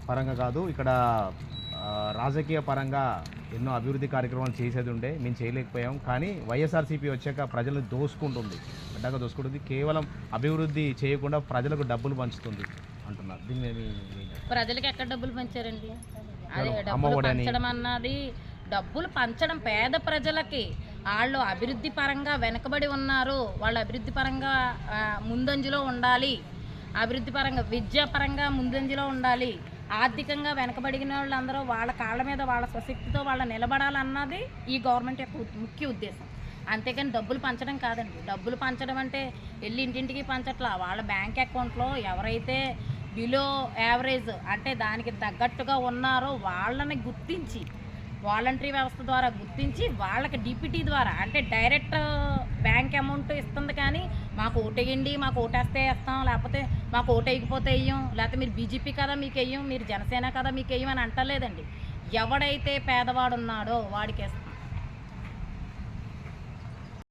పరంగా కాదు ఇక్కడ రాజకీయ పరంగా ఎన్నో అభివృద్ధి కార్యక్రమాలు చేసేది ఉండే మేము చేయలేకపోయాం. కానీ వైఎస్ఆర్సీపీ వచ్చాక ప్రజలను దోసుకుంటుంది, అడ్డగా దోసుకుంటుంది. కేవలం అభివృద్ధి చేయకుండా ప్రజలకు డబ్బులు పంచుతుంది అంటున్నారు. దీని మీద ప్రజలకు ఎక్కడ డబ్బులు పంచారండి? అదే డబ్బులు అమ్మఒడి అని పంచడం అన్నది, డబ్బులు పంచడం పేద ప్రజలకి. వాళ్ళు అభివృద్ధి పరంగా వెనకబడి ఉన్నారు, వాళ్ళు అభివృద్ధి పరంగా ముందంజలో ఉండాలి, అభివృద్ధి పరంగా విద్యాపరంగా ముందంజలో ఉండాలి, ఆర్థికంగా వెనకబడిన వాళ్ళందరూ వాళ్ళ కాళ్ళ మీద వాళ్ళ స్వశక్తితో వాళ్ళు నిలబడాలన్నది ఈ గవర్నమెంట్ యొక్క ముఖ్య ఉద్దేశం. అంతేకాని డబ్బులు పంచడం కాదండి. డబ్బులు పంచడం అంటే వెళ్ళి ఇంటింటికి పంచట్లా. వాళ్ళ బ్యాంక్ అకౌంట్లో ఎవరైతే బిలో యావరేజ్ అంటే దానికి తగ్గట్టుగా ఉన్నారో వాళ్ళని గుర్తించి, వాలంటరీ వ్యవస్థ ద్వారా గుర్తించి వాళ్ళకి డిపిటీ ద్వారా అంటే డైరెక్ట్ బ్యాంక్ అమౌంట్ ఇస్తుంది. కానీ మాకు ఓటేయండి, మాకు ఓటేస్తే వేస్తాం, లేకపోతే మాకు ఓటు వేయకపోతే వేయం, లేకపోతే మీరు బీజేపీ కదా మీకు వేయం, మీరు జనసేన కదా మీకు వేయం అని అంటలేదండి. ఎవడైతే పేదవాడు ఉన్నాడో వాడికి